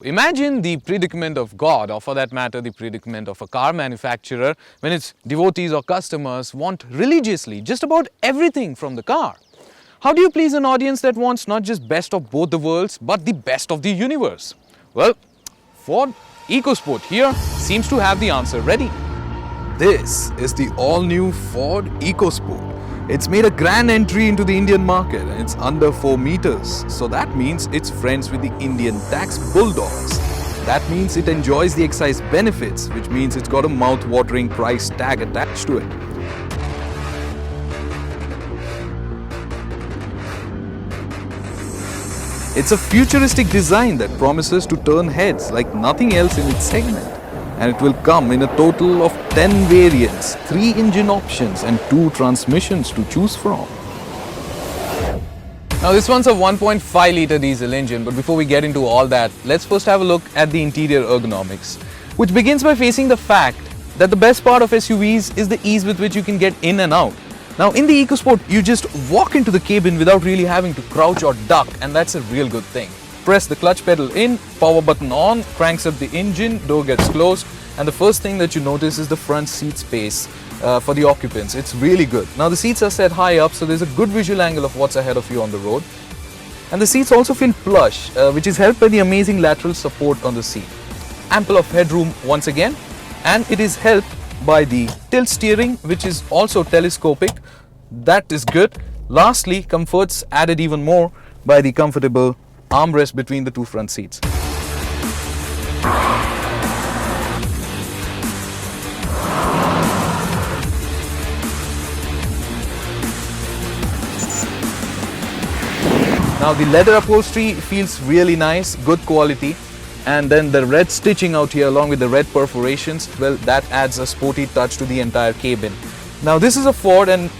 Imagine the predicament of God, or for that matter the predicament of a car manufacturer, when its devotees or customers want religiously just about everything from the car. How do you please an audience that wants not just best of both the worlds but the best of the universe? Well, Ford EcoSport here seems to have the answer ready. This is the all-new Ford EcoSport. It's made a grand entry into the Indian market and it's under 4 meters. So that means it's friends with the Indian tax bulldogs. That means it enjoys the excise benefits, which means it's got a mouth-watering price tag attached to it. It's a futuristic design that promises to turn heads like nothing else in its segment. And it will come in a total of 10 variants, 3 engine options and 2 transmissions to choose from. Now this one's a 1.5 litre diesel engine, but before we get into all that, let's first have a look at the interior ergonomics, which begins by facing the fact that the best part of SUVs is the ease with which you can get in and out. Now in the EcoSport, you just walk into the cabin without really having to crouch or duck, and that's a real good thing. Press the clutch pedal in, power button on, cranks up the engine, door gets closed, and the first thing that you notice is the front seat space for the occupants. It's really good. Now the seats are set high up, so there's a good visual angle of what's ahead of you on the road. And the seats also feel plush, which is helped by the amazing lateral support on the seat. Ample of headroom once again, and it is helped by the tilt steering, which is also telescopic. That is good. Lastly, comfort's added even more by the comfortable armrest between the 2 front seats. Now the leather upholstery feels really nice, good quality, and then the red stitching out here along with the red perforations, well, that adds a sporty touch to the entire cabin. Now this is a Ford, and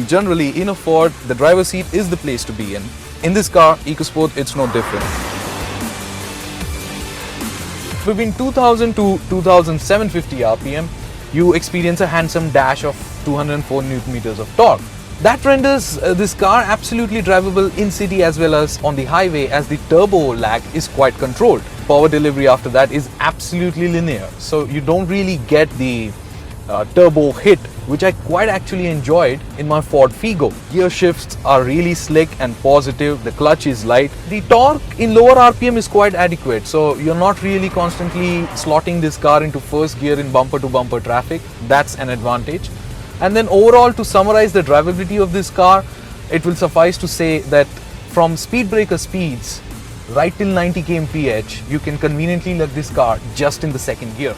generally in a Ford, the driver's seat is the place to be in. In this car, EcoSport, it's no different. Between 2000 to 2750 RPM, you experience a handsome dash of 204 Nm of torque. That renders this car absolutely drivable in city as well as on the highway, as the turbo lag is quite controlled. Power delivery after that is absolutely linear, so you don't really get the turbo hit, which I quite actually enjoyed in my Ford Figo. Gear shifts are really slick and positive, the clutch is light. The torque in lower RPM is quite adequate, so you're not really constantly slotting this car into first gear in bumper to bumper traffic. That's an advantage. And then overall, to summarize the drivability of this car, it will suffice to say that from speed breaker speeds right till 90 kmph, you can conveniently lug this car just in the second gear.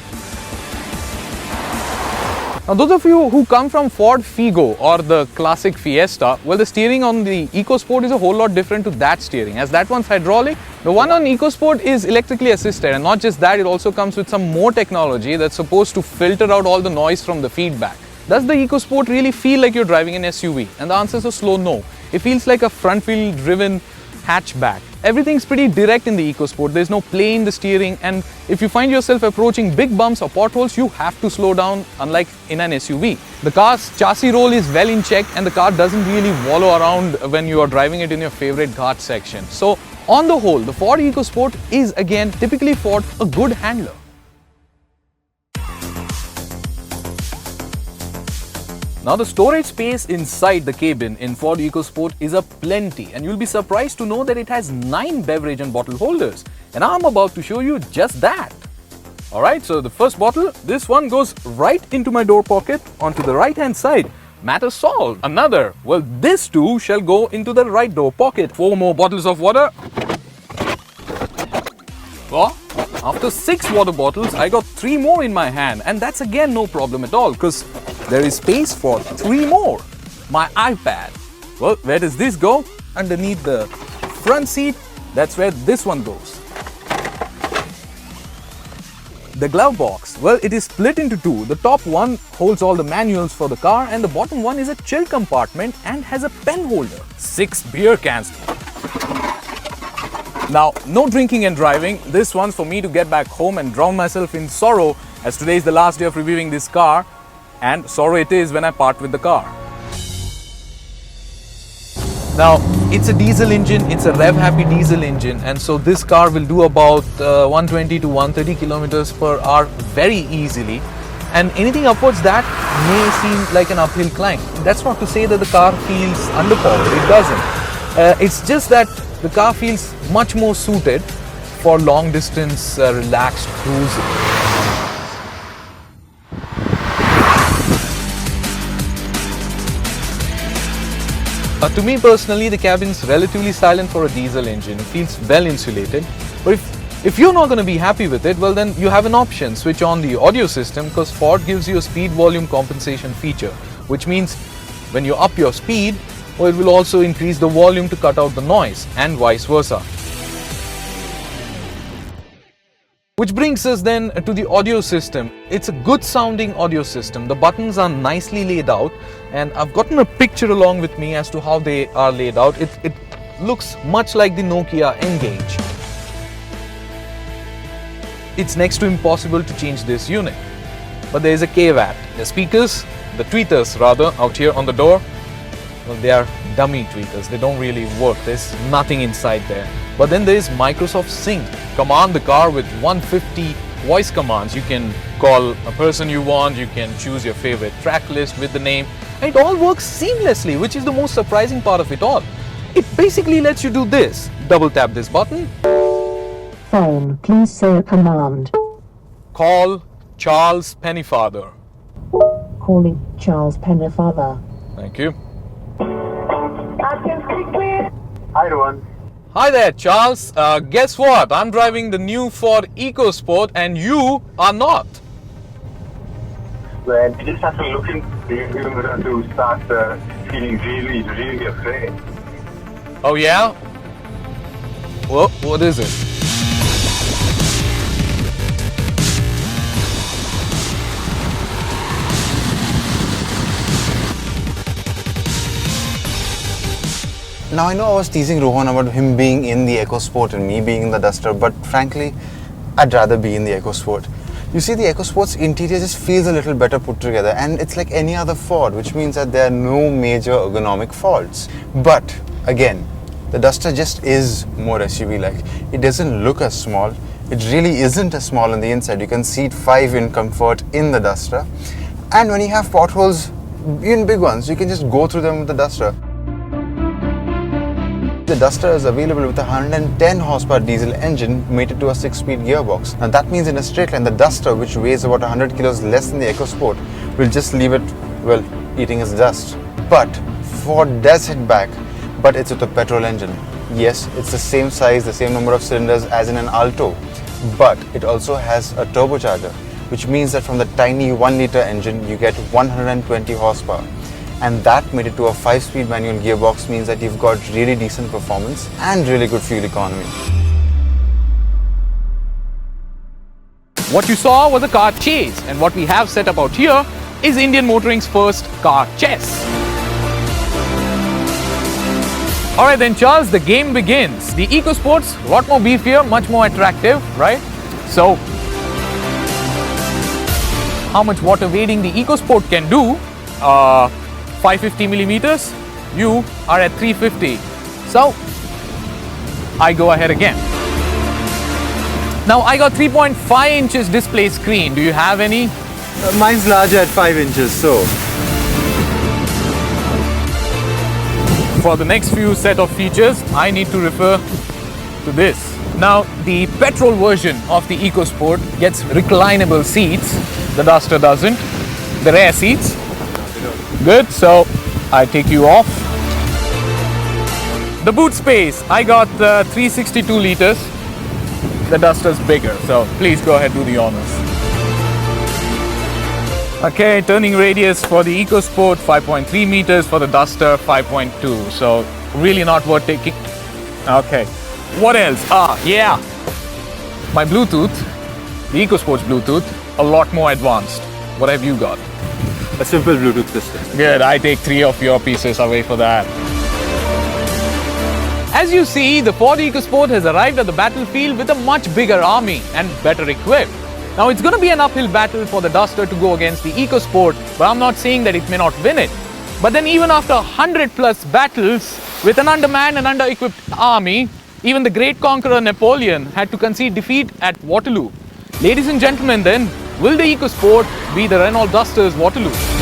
Now those of you who come from Ford Figo or the classic Fiesta, well, the steering on the EcoSport is a whole lot different to that steering, as that one's hydraulic. The one on EcoSport is electrically assisted, and not just that, it also comes with some more technology that's supposed to filter out all the noise from the feedback. Does the EcoSport really feel like you're driving an SUV? And the answer is a slow no. It feels like a front-wheel driven hatchback. Everything's pretty direct in the EcoSport. There's no play in the steering, and if you find yourself approaching big bumps or potholes, you have to slow down, unlike in an SUV. The car's chassis roll is well in check, and the car doesn't really wallow around when you are driving it in your favorite ghat section. So on the whole, the Ford EcoSport is again typically Ford, a good handler. Now the storage space inside the cabin in Ford EcoSport is a plenty, and you'll be surprised to know that it has 9 beverage and bottle holders, and I'm about to show you just that. Alright, so the first bottle, this one goes right into my door pocket onto the right hand side. Matter solved. Another, well, this too shall go into the right door pocket. 4 more bottles of water. Well, after 6 water bottles, I got 3 more in my hand, and that's again no problem at all, because there is space for 3 more. My iPad. Well, where does this go? Underneath the front seat, that's where this one goes. The glove box, well, it is split into 2. The top one holds all the manuals for the car, and the bottom one is a chill compartment and has a pen holder. 6 beer cans. Now, no drinking and driving. This one's for me to get back home and drown myself in sorrow, as today is the last day of reviewing this car. And sorrow it is when I part with the car. Now, It's a diesel engine, it's a rev-happy diesel engine, and so this car will do about 120 to 130 kilometers per hour very easily. And anything upwards that may seem like an uphill climb. That's not to say that the car feels underpowered, it doesn't. It's just that the car feels much more suited for long distance relaxed cruising. To me personally, the cabin's relatively silent for a diesel engine. It feels well insulated. But if you're not going to be happy with it, well then you have an option. Switch on the audio system, because Ford gives you a speed volume compensation feature, which means when you up your speed, well, it will also increase the volume to cut out the noise, and vice versa. Which brings us then to the audio system. It's a good sounding audio system. The buttons are nicely laid out, and I've gotten a picture along with me as to how they are laid out. It looks much like the Nokia N-Gage. It's next to impossible to change this unit. But there is a caveat. The speakers, the tweeters rather, out here on the door, well, they are dummy tweeters. They don't really work. There's nothing inside there. But then there is Microsoft Sync. Command the car with 150 voice commands. You can call a person you want, you can choose your favorite track list with the name, and it all works seamlessly, which is the most surprising part of it all. It basically lets you do this. Double tap this button. Phone, please say a command. Call Charles Pennyfather. Calling Charles Pennyfather. Thank you. Hi, Rohan. Hi there, Charles. Guess what? I'm driving the new Ford EcoSport and you are not. Well, you just have to look into to start feeling really afraid. Oh yeah? What is it? Now I know I was teasing Rohan about him being in the EcoSport and me being in the Duster, but frankly, I'd rather be in the EcoSport. You see, the EcoSport's interior just feels a little better put together, and it's like any other Ford, which means that there are no major ergonomic faults. But again, the Duster just is more SUV-like. It doesn't look as small. It really isn't as small on the inside. You can seat 5 in comfort in the Duster. And when you have potholes, even big ones, you can just go through them with the Duster. The Duster is available with a 110 horsepower diesel engine mated to a 6-speed gearbox. Now that means in a straight line, the Duster, which weighs about 100 kilos less than the EcoSport, will just leave it, well, eating its dust. But Ford does hit back, but it's with a petrol engine. Yes, it's the same size, the same number of cylinders as in an Alto, but it also has a turbocharger, which means that from the tiny 1-litre engine, you get 120 horsepower. And that made it to a 5-speed manual gearbox means that you've got really decent performance and really good fuel economy. What you saw was a car chase, and what we have set up out here is Indian Motoring's first car chess. Alright then Charles, the game begins. The EcoSport's a lot more beefier, much more attractive, right? So, how much water wading the EcoSport can do? 550 millimeters, you are at 350. So, I go ahead again. Now I got 3.5 inches display screen. Do you have any? Mine's larger at 5 inches, so. For the next few set of features, I need to refer to this. Now, the petrol version of the EcoSport gets reclinable seats. The Duster doesn't. The rear seats. Good, so I take you off. The boot space, I got 362 liters. The Duster's bigger, so please go ahead, do the honors. Okay, turning radius for the EcoSport 5.3 meters, for the Duster 5.2, so really not worth taking. Okay, what else? Yeah, my Bluetooth, the EcoSport's Bluetooth, a lot more advanced. What have you got? A simple Bluetooth system. Good, I take 3 of your pieces away for that. As you see, the Ford EcoSport has arrived at the battlefield with a much bigger army and better equipped. Now it's going to be an uphill battle for the Duster to go against the EcoSport, but I'm not saying that it may not win it. But then even after 100 plus battles, With an undermanned and under-equipped army, even the great conqueror Napoleon had to concede defeat at Waterloo. Ladies and gentlemen then, will the EcoSport be the Renault Duster's Waterloo?